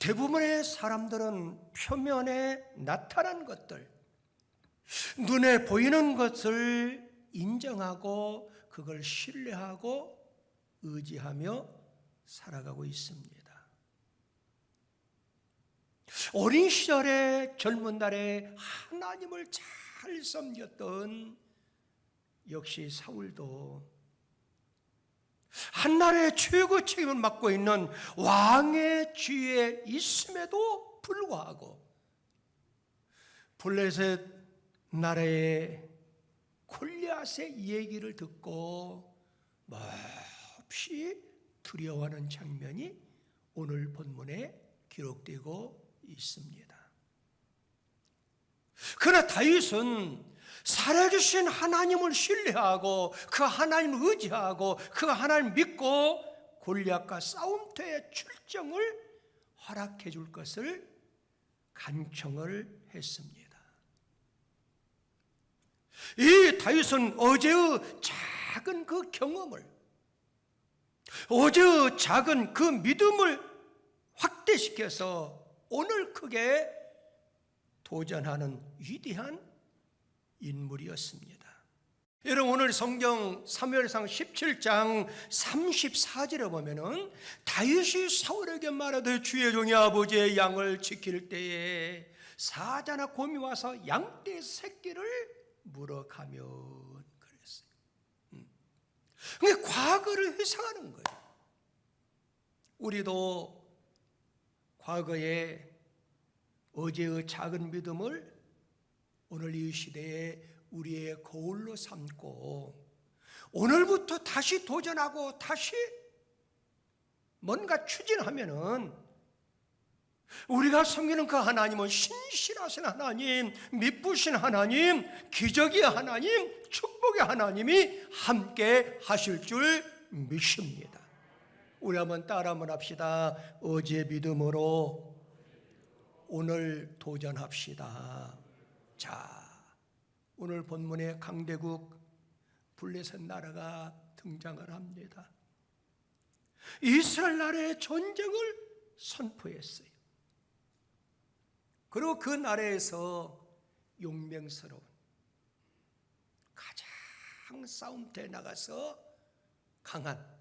대부분의 사람들은 표면에 나타난 것들, 눈에 보이는 것을 인정하고 그걸 신뢰하고 의지하며 살아가고 있습니다. 어린 시절에 젊은 날에 하나님을 잘 섬겼던 역시 사울도 한나라의 최고 책임을 맡고 있는 왕의 뒤에 있음에도 불구하고 블레셋 나라의 골리앗의 얘기를 듣고 몹시 두려워하는 장면이 오늘 본문에 기록되고 있습니다. 그러나 다윗은 살아계신 하나님을 신뢰하고 그 하나님을 의지하고 그 하나님을 믿고 골리앗과 싸움터에 출정을 허락해 줄 것을 간청을 했습니다. 이 다윗은 어제의 작은 그 경험을, 어제의 작은 그 믿음을 확대시켜서 오늘 크게 도전하는 위대한 인물이었습니다. 여러분, 오늘 성경 사무엘상 17장 34절에 보면은 다윗이 사울에게 말하되 주의 종이 아버지의 양을 지킬 때에 사자나 곰이 와서 양떼 새끼를 물어가면 그랬어요. 그러니까 과거를 회상하는 거예요. 우리도 과거에 어제의 작은 믿음을 오늘 이 시대에 우리의 거울로 삼고 오늘부터 다시 도전하고 다시 뭔가 추진하면은 우리가 섬기는 그 하나님은 신실하신 하나님, 미쁘신 하나님, 기적의 하나님, 축복의 하나님이 함께 하실 줄 믿습니다. 우리 한번 따라 한번 합시다. 어제 믿음으로 오늘 도전합시다. 자, 오늘 본문에 강대국 블레셋 나라가 등장을 합니다. 이스라엘 나라의 전쟁을 선포했어요. 그리고 그 나라에서 용맹스러운 가장 싸움터에 나가서 강한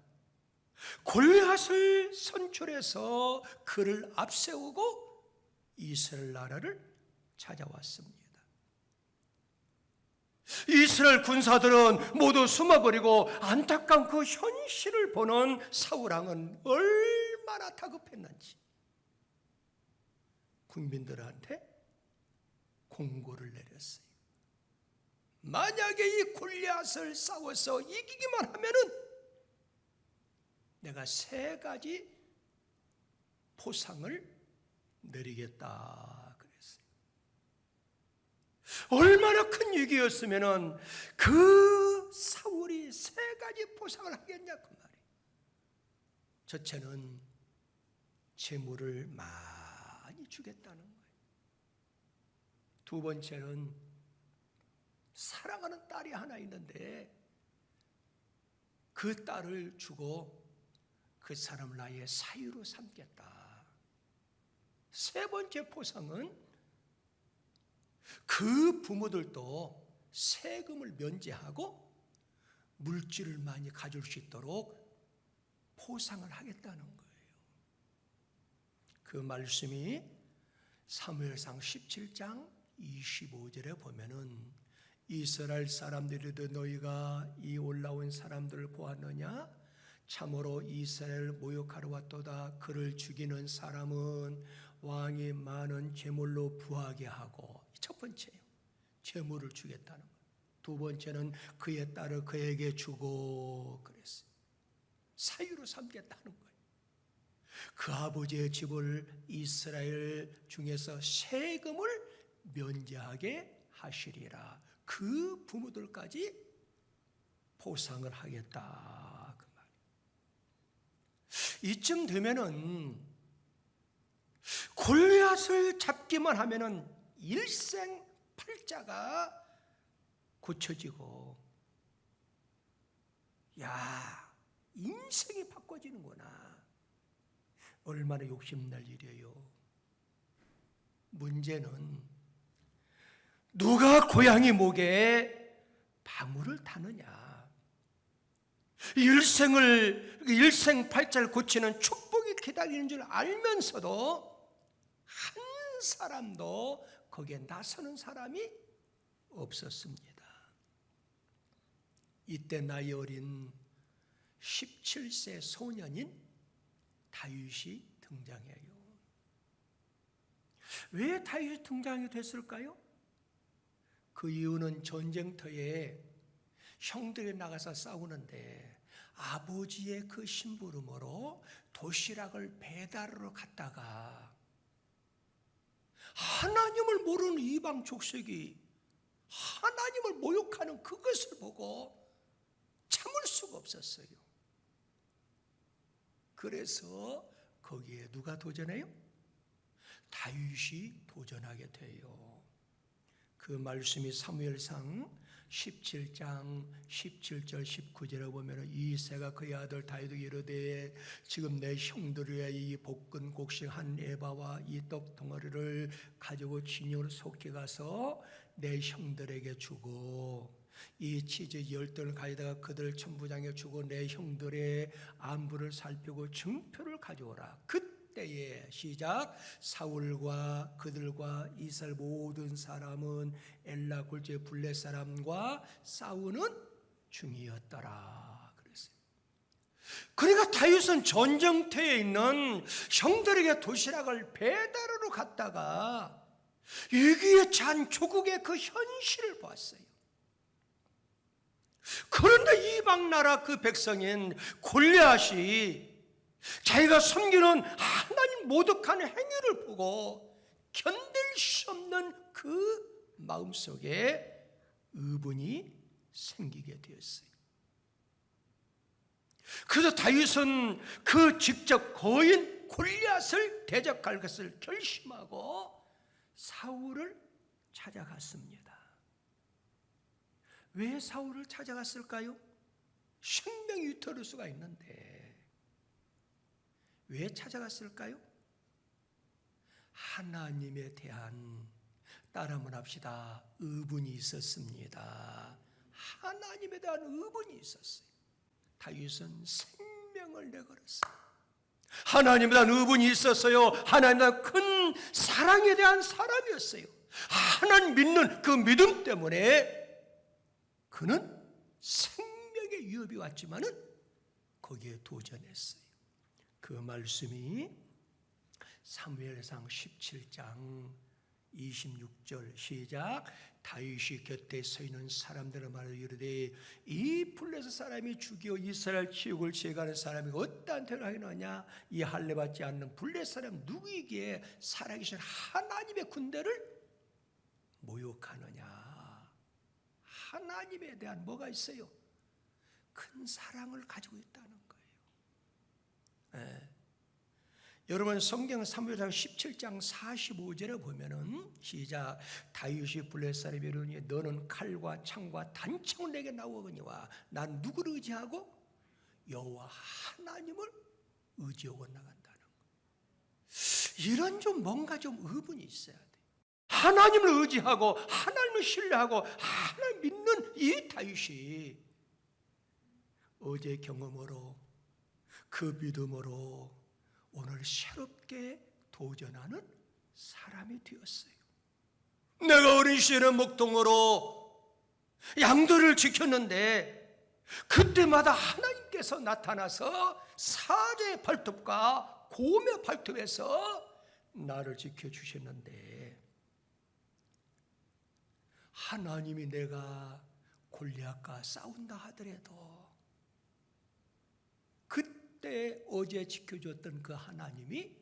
골리앗을 선출해서 그를 앞세우고 이스라엘 나라를 찾아왔습니다. 이스라엘 군사들은 모두 숨어버리고 안타까운 그 현실을 보는 사울왕은 얼마나 다급했는지 국민들한테 공고를 내렸어요. 만약에 이 골리앗을 싸워서 이기기만 하면은 내가 3가지 포상을 내리겠다 그랬어요. 얼마나 큰 위기였으면은 그 사울이 3가지 포상을 하겠냐 그 말이에요. 첫째는 재물을 많이 주겠다는 거예요. 두 번째는 사랑하는 딸이 하나 있는데 그 딸을 주고 그 사람을 나의 사유로 삼겠다. 3번째 포상은 그 부모들도 세금을 면제하고 물질을 많이 가질 수 있도록 포상을 하겠다는 거예요. 그 말씀이 사무엘상 17장 25절에 보면은 이스라엘 사람들이도 너희가 이 올라온 사람들을 보았느냐? 참으로 이스라엘을 모욕하러 왔도다. 그를 죽이는 사람은 왕이 많은 재물로 부하게 하고, 첫 번째요, 재물을 주겠다는 거예요. 두 번째는 그의 딸을 그에게 주고 그랬어요. 사유로 삼겠다는 거예요. 그 아버지의 집을 이스라엘 중에서 세금을 면제하게 하시리라. 그 부모들까지 보상을 하겠다 그 말이에요. 이쯤 되면은 골리앗을 잡기만 하면은 일생팔자가 고쳐지고, 야, 인생이 바꿔지는구나. 얼마나 욕심날 일이에요. 문제는 누가 고양이 목에 방울을 타느냐. 일생팔자를 고치는 축복이 기다리는 줄 알면서도 한 사람도 거기에 나서는 사람이 없었습니다. 이때 나이 어린 17세 소년인 다윗이 등장해요. 왜 다윗이 등장이 됐을까요? 그 이유는 전쟁터에 형들이 나가서 싸우는데 아버지의 그 심부름으로 도시락을 배달하러 갔다가 하나님을 모르는 이방 족속이 하나님을 모욕하는 그것을 보고 참을 수가 없었어요. 그래서 거기에 누가 도전해요? 다윗이 도전하게 돼요. 그 말씀이 사무엘상 17장 17절 19절에 보면 이새가 그의 아들 다윗에게 이르되 지금 내 형들의 이 볶은 곡식 한 에바와 이 떡 덩어리를 가지고 진영으로 속히 가서 내 형들에게 주고 이 치즈 10ton을 가져다가 그들 천부장에 주고 내 형들의 안부를 살피고 증표를 가져오라. 그때에 시작 사울과 그들과 이스라엘 모든 사람은 엘라 골짜기 블레 사람과 싸우는 중이었더라 그랬어요. 그러니까 다윗은 전쟁터에 있는 형들에게 도시락을 배달하러 갔다가 위기에 처한 조국의 그 현실을 봤어요. 그런데 이방 나라 그 백성인 골리앗이 자기가 섬기는 하나님 모독하는 행위를 보고 견딜 수 없는 그 마음속에 의분이 생기게 되었어요. 그래서 다윗은 그 직접 거인 골리앗을 대적할 것을 결심하고 사울을 찾아갔습니다. 왜 사울을 찾아갔을까요? 생명이 위태로울 수가 있는데 왜 찾아갔을까요? 하나님에 대한 따라만 합시다. 의분이 있었습니다. 하나님에 대한 의분이 있었어요. 다윗은 생명을 내걸었어요. 하나님에 대한 의분이 있었어요. 하나님에 대한 큰 사랑에 대한 사람이었어요. 하나님 믿는 그 믿음 때문에 그는 생명의 위협이 왔지만은 거기에 도전했어요. 그 말씀이 사무엘상 17장 26절 시작 다윗이 곁에 서 있는 사람들을 말하여 이르되 이 블레셋 사람이 죽여 이스라엘 지옥을 제거하는 사람이 어떠한 택을 하겠느냐. 이 할례 받지 않는 블레셋 사람 누구이기에 살아계신 하나님의 군대를 모욕하느냐. 하나님에 대한 뭐가 있어요? 큰 사랑을 가지고 있다는 거예요. 네. 여러분 성경 사무엘상 17장 45절에 보면은 시작 다윗이 블레셋 사람이 이르니 너는 칼과 창과 단창을 내게 나오거니와 난 누구를 의지하고 여호와 하나님을 의지하고 나간다는 거예요. 이런 좀 뭔가 좀 의분이 있어야 돼. 하나님을 의지하고 하나님을 신뢰하고 하나님 믿는 이 다윗이 어제 경험으로 그 믿음으로 오늘 새롭게 도전하는 사람이 되었어요. 내가 어린 시절의 목동으로 양들을 지켰는데 그때마다 하나님께서 나타나서 사자의 발톱과 곰의 발톱에서 나를 지켜주셨는데 하나님이 내가 골리앗과 싸운다 하더라도 그때 어제 지켜줬던 그 하나님이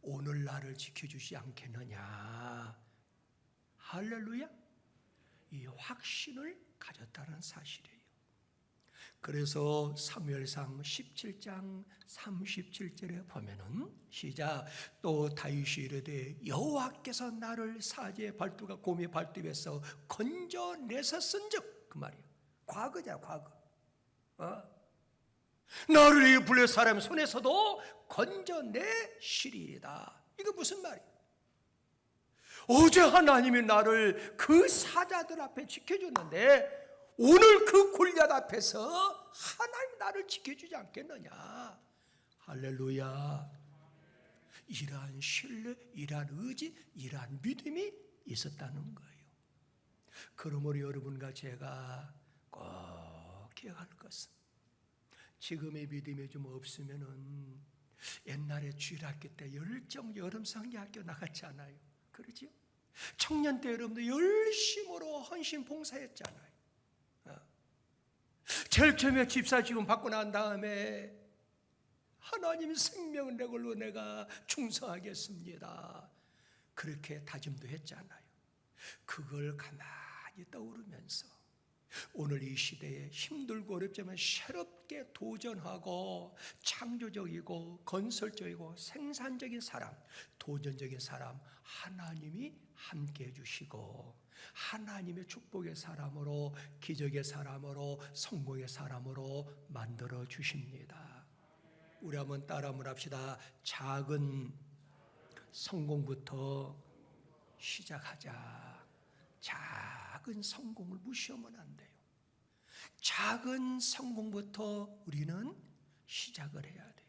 오늘 나를 지켜주지 않겠느냐. 할렐루야. 이 확신을 가졌다는 사실이에요. 그래서 사무엘상 17장 37절에 보면은 시작 또 다윗이 이르되 여호와께서 나를 사자의 발톱과 곰의 발톱에서 건져내셨은즉 그 말이에요. 과거잖아 과거. 나를 이 블레셋 사람 손에서도 건져내시리이다. 이거 무슨 말이에요? 어제 하나님이 나를 그 사자들 앞에 지켜줬는데 오늘 그 골리앗 앞에서 하나님이 나를 지켜주지 않겠느냐. 할렐루야. 이러한 신뢰, 이러한 의지, 이러한 믿음이 있었다는 거예요. 그러므로 여러분과 제가 꼭 기억할 것은, 지금의 믿음이 좀 없으면은 옛날에 주일학교 때 열정 여름 성리학교 나갔잖아요. 그러죠? 청년 때 여러분들 열심으로 헌신 봉사했잖아요. 제일 처음에 집사 지원 받고 난 다음에 하나님 생명을 내 걸로 내가 충성하겠습니다. 그렇게 다짐도 했잖아요. 그걸 가만히 떠오르면서 오늘 이 시대에 힘들고 어렵지만 새롭게 도전하고 창조적이고 건설적이고 생산적인 사람, 도전적인 사람 하나님이 함께 해주시고 하나님의 축복의 사람으로, 기적의 사람으로, 성공의 사람으로 만들어 주십니다. 우리 한번 따라 한번 합시다. 작은 성공부터 시작하자. 작은 성공을 무시하면 안 돼요. 작은 성공부터 우리는 시작을 해야 돼요.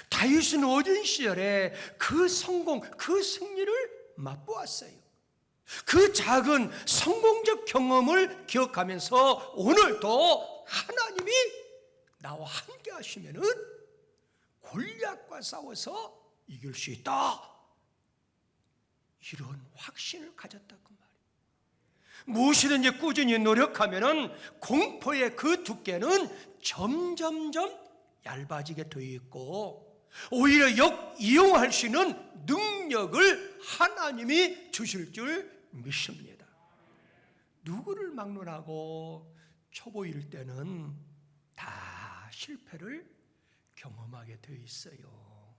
다윗은 어린 시절에 그 성공, 그 승리를 맛보았어요. 그 작은 성공적 경험을 기억하면서 오늘도 하나님이 나와 함께 하시면은 골리앗과 싸워서 이길 수 있다. 이런 확신을 가졌다 그 말이에요. 무엇이든지 꾸준히 노력하면은 공포의 그 두께는 점점점 얇아지게 되어 있고 오히려 이용할 수 있는 능력을 하나님이 주실 줄 믿습니다. 누구를 막론하고 초보일 때는 다 실패를 경험하게 되어 있어요.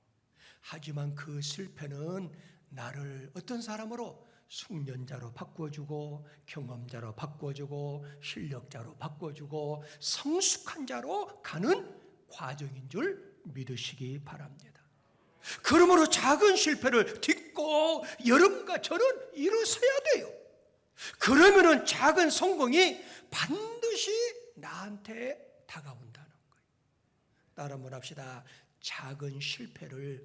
하지만 그 실패는 나를 어떤 사람으로 숙련자로 바꿔주고 경험자로 바꿔주고 실력자로 바꿔주고 성숙한 자로 가는 과정인 줄 믿으시기 바랍니다. 그러므로 작은 실패를 딛고 여러분과 저는 일어서야 돼요. 그러면은 작은 성공이 반드시 나한테 다가온다는 거예요. 따라 한번 합시다. 작은 실패를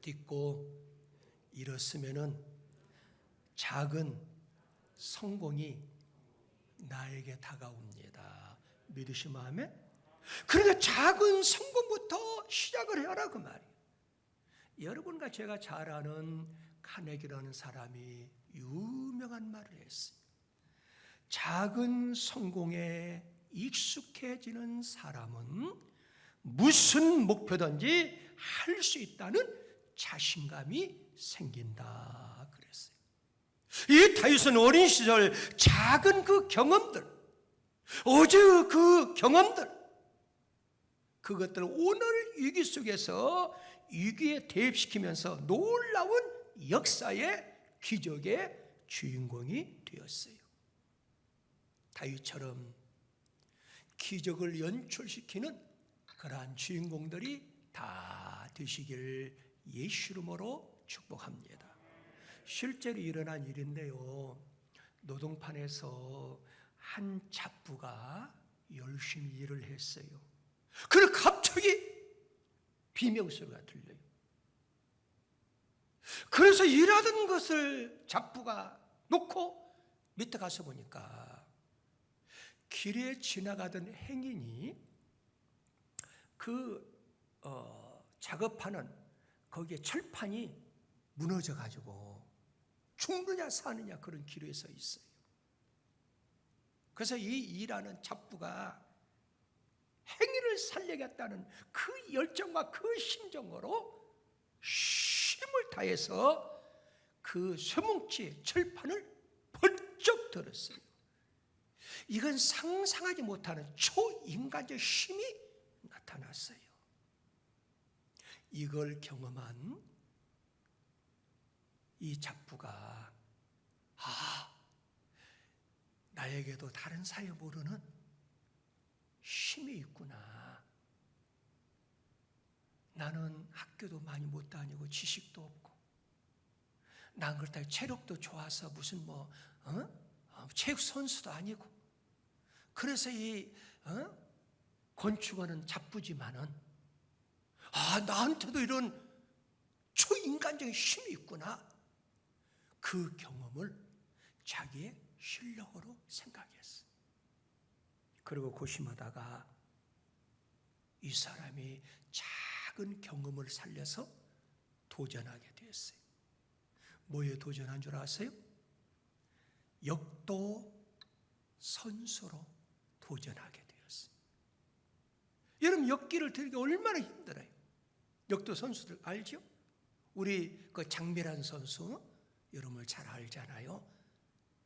딛고 일었으면은 작은 성공이 나에게 다가옵니다. 믿으시면 아멘? 그러니까 작은 성공부터 시작을 해라 그 말이에요. 여러분과 제가 잘 아는 카네기라는 사람이 유명한 말을 했어요. 작은 성공에 익숙해지는 사람은 무슨 목표든지 할 수 있다는 자신감이 생긴다 그랬어요. 이 다윗은 어린 시절 작은 그 경험들, 어제의 그 경험들, 그것들을 오늘 위기 속에서 위기에 대입시키면서 놀라운 역사의 기적의 주인공이 되었어요. 다윗처럼 기적을 연출시키는 그러한 주인공들이 다 되시길 예수 이름으로 축복합니다. 실제로 일어난 일인데요. 노동판에서 한 잡부가 열심히 일을 했어요. 그런데 갑자기 비명소리가 들려요. 그래서 일하던 것을 잡부가 놓고 밑에 가서 보니까 길에 지나가던 행인이 그 작업하는 거기에 철판이 무너져 가지고 죽느냐 사느냐 그런 기로에 서 있어요. 그래서 이 일하는 잡부가 행인을 살리겠다는 그 열정과 그 심정으로 힘을 다해서 그 쇠뭉치 철판을 번쩍 들었어요. 이건 상상하지 못하는 초인간적 힘이 나타났어요. 이걸 경험한 이 잡부가 나에게도 다른 사회 모르는 힘이 있구나. 나는 학교도 많이 못 다니고 지식도 없고 난 그렇다고 체력도 좋아서 무슨 체육 선수도 아니고, 그래서 이 건축원은 자쁘지만은 나한테도 이런 초인간적인 힘이 있구나. 그 경험을 자기의 실력으로 생각했어. 그리고 고심하다가 이 사람이 작은 경험을 살려서 도전하게 되었어요. 뭐에 도전한 줄 아세요? 역도 선수로 도전하게 되었어요. 여러분, 역기를 들기 얼마나 힘들어요. 역도 선수들 알죠? 우리 그 장미란 선수, 여러분 잘 알잖아요.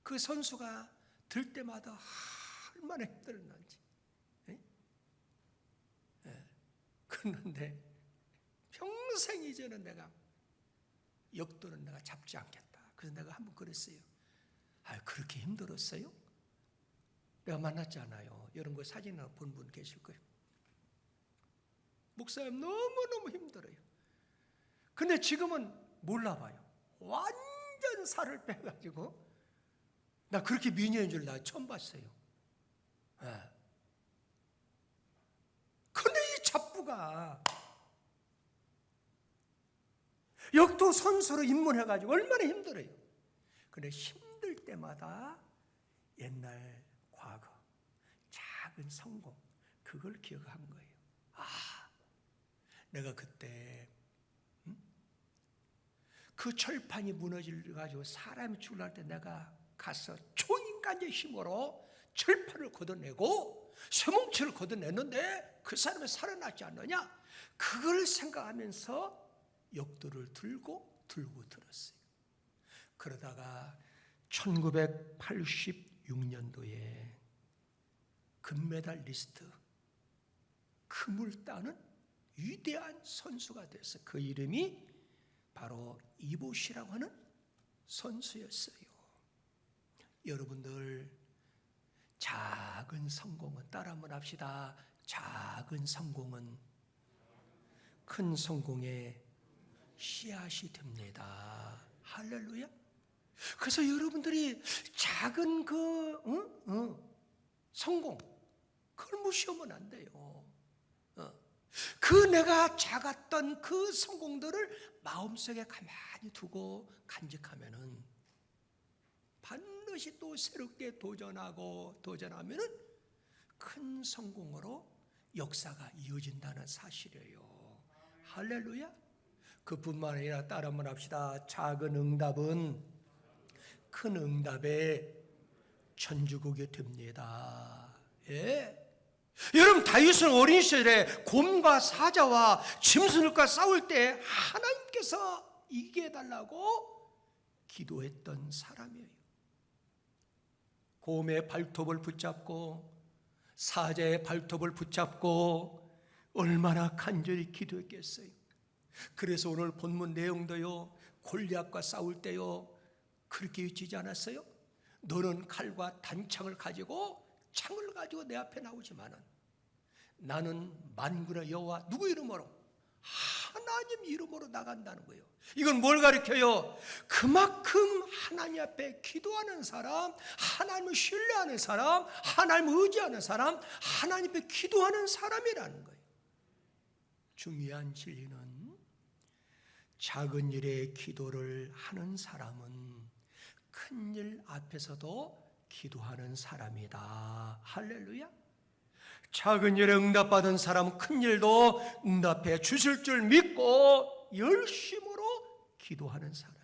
그 선수가 들 때마다 얼마나 힘들었는지. 그런데 평생 이제는 내가 역도는 내가 잡지 않겠다. 그래서 내가 한번 그랬어요. 그렇게 힘들었어요? 내가 만났잖아요. 여러분 그 사진을 본 분 계실 거예요. 목사님 너무너무 힘들어요. 근데 지금은 몰라봐요. 완전 살을 빼가지고, 나 그렇게 미녀인 줄 나 처음 봤어요. 근데 이 잡부가 역도 선수로 입문해가지고 얼마나 힘들어요. 근데 힘들 때마다 옛날 과거, 작은 성공, 그걸 기억한 거예요. 내가 그때 그 철판이 무너져가지고 사람이 죽을 때 내가 가서 초인간의 힘으로 철판을 걷어내고 쇠뭉치를 걷어내는데 그 사람이 살아나지 않느냐? 그걸 생각하면서 역도를 들고 들었어요. 그러다가 1986년도에 금메달리스트, 금을 따는 위대한 선수가 됐어요. 그 이름이 바로 이보시라고 하는 선수였어요. 여러분들, 작은 성공은, 따라 한번 합시다. 작은 성공은 큰 성공의 씨앗이 됩니다. 할렐루야. 그래서 여러분들이 작은 성공, 그걸 무시하면 안 돼요. 그 내가 작았던 그 성공들을 마음속에 가만히 두고 간직하면은 반드시 또 새롭게 도전하면은 큰 성공으로 역사가 이어진다는 사실이에요. 할렐루야. 그뿐만 아니라 따라 한번 합시다. 작은 응답은 큰 응답의 천주국이 됩니다. 예. 여러분, 다윗은 어린 시절에 곰과 사자와 짐승들과 싸울 때 하나님께서 이기게 해달라고 기도했던 사람이에요. 곰의 발톱을 붙잡고 사자의 발톱을 붙잡고 얼마나 간절히 기도했겠어요. 그래서 오늘 본문 내용도요, 골리앗과 싸울 때요 그렇게 외치지 않았어요? 너는 칼과 단창을 가지고 창을 가지고 내 앞에 나오지만은 나는 만군의 여호와 누구 이름으로? 하나님 이름으로 나간다는 거예요. 이건 뭘 가리켜요? 그만큼 하나님 앞에 기도하는 사람, 하나님을 신뢰하는 사람, 하나님을 의지하는 사람, 하나님 앞에 기도하는 사람이라는 거예요. 중요한 진리는 작은 일에 기도를 하는 사람은 큰 일 앞에서도 기도하는 사람이다. 할렐루야. 작은 일에 응답받은 사람은 큰 일도 응답해 주실 줄 믿고 열심으로 기도하는 사람이에요.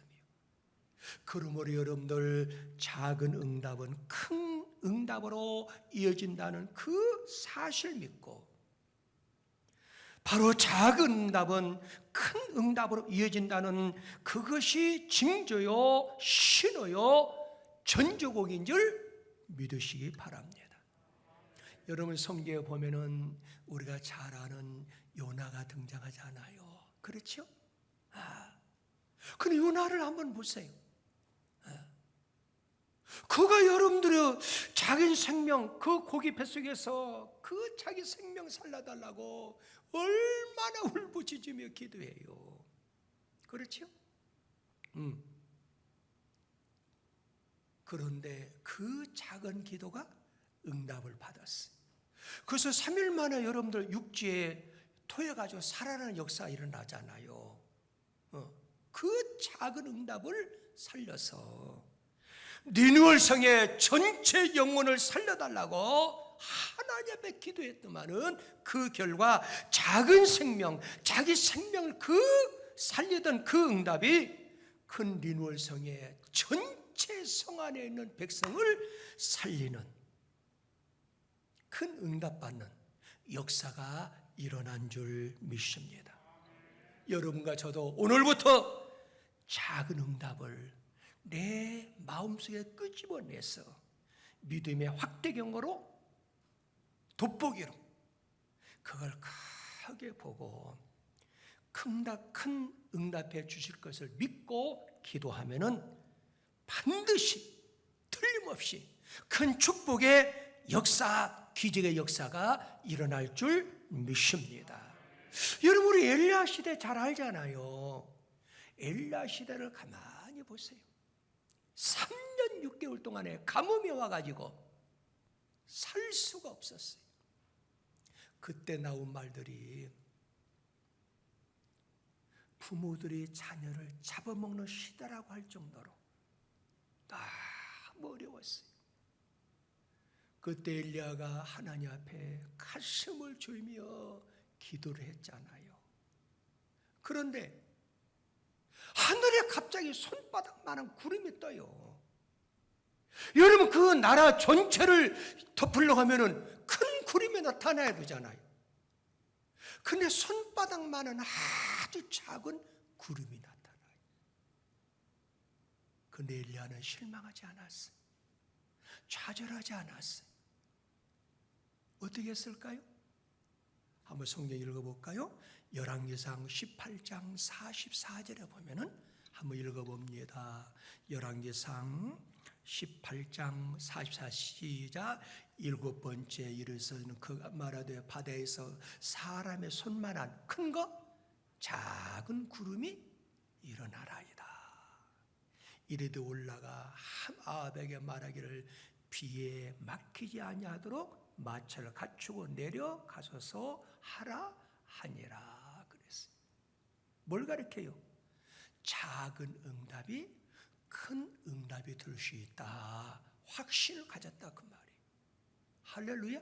그러므로 여러분들, 작은 응답은 큰 응답으로 이어진다는 그 사실 믿고, 바로 작은 응답은 큰 응답으로 이어진다는 그것이 징조요, 신호요, 전조곡인 줄 믿으시기 바랍니다. 여러분, 성경에 보면은 우리가 잘 아는 요나가 등장하잖아요. 그렇죠? 근데 요나를 한번 보세요. 그가 여러분들의 작은 생명, 그 고기 뱃속에서 그 자기 생명 살려달라고 얼마나 울부짖으며 기도해요. 그렇죠? 그런데 그 작은 기도가 응답을 받았어요. 그래서 3일 만에 여러분들 육지에 토해가지고 살아나는 역사가 일어나잖아요. 그 작은 응답을 살려서 니느웨 성의 전체 영혼을 살려달라고 하나님 앞에 기도했더만은 그 결과 작은 생명, 자기 생명을 살리던 그 응답이 큰 니느웨 성의 전체 성 안에 있는 백성을 살리는 큰 응답받는 역사가 일어난 줄 믿습니다. 여러분과 저도 오늘부터 작은 응답을 내 마음속에 끄집어내서 믿음의 확대경으로 돋보기로 그걸 크게 보고 큰 응답해 주실 것을 믿고 기도하면은 반드시 틀림없이 큰 축복의 역사, 기적의 역사가 일어날 줄 믿습니다. 여러분, 우리 엘리야 시대 잘 알잖아요. 엘리야 시대를 가만히 보세요. 3년 6개월 동안에 가뭄이 와가지고 살 수가 없었어요. 그때 나온 말들이 부모들이 자녀를 잡아먹는 시대라고 할 정도로 너무 어려웠어요. 그때 엘리야가 하나님 앞에 가슴을 졸며 기도를 했잖아요. 그런데 하늘에 갑자기 손바닥만한 구름이 떠요. 여러분, 그 나라 전체를 덮으려고 하면은 큰 구름이 나타나야 되잖아요. 근데 손바닥만한 아주 작은 구름이 나타나요. 근데 엘리야는 실망하지 않았어요. 좌절하지 않았어요. 어떻게 했을까요? 한번 성경 읽어볼까요? 열왕기상 18장 44절에 보면은 한번 읽어봅니다. 열왕기상 18장 44 시작. 7번째 일어서는 그가 말하되 바다에서 사람의 손만한 큰 것 작은 구름이 일어나라이다. 이르되 올라가 아합에게 말하기를 비에 막히지 아니하도록 마차를 갖추고 내려가소서 하라 하니라 그랬어요. 뭘 가르쳐요? 작은 응답이 큰 응답이 될 수 있다. 확신을 가졌다 그 말이에요. 할렐루야.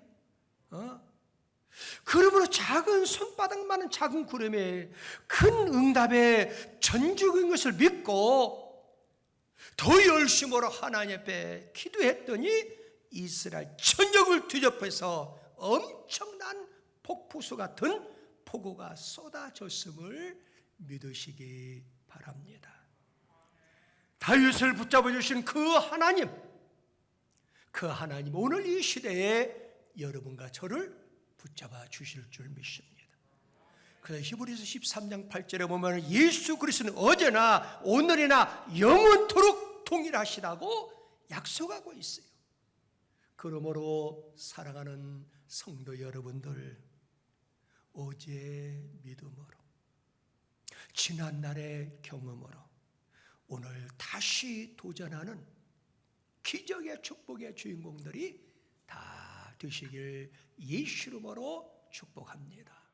그러므로 작은 손바닥만한 작은 구름에 큰 응답의 전주인 것을 믿고 더 열심으로 하나님 앞에 기도했더니 이스라엘 전역을 뒤덮어서 엄청난 폭포수 같은 폭우가 쏟아졌음을 믿으시기 바랍니다. 다윗을 붙잡아 주신 그 하나님 오늘 이 시대에 여러분과 저를 붙잡아 주실 줄 믿습니다. 그래서 히브리서 13장 8절에 보면 예수 그리스도는 어제나 오늘이나 영원토록 동일하시다고 약속하고 있어요. 그러므로 사랑하는 성도 여러분들, 어제의 믿음으로 지난날의 경험으로 오늘 다시 도전하는 기적의 축복의 주인공들이 다 되시길 예수 이름으로 축복합니다.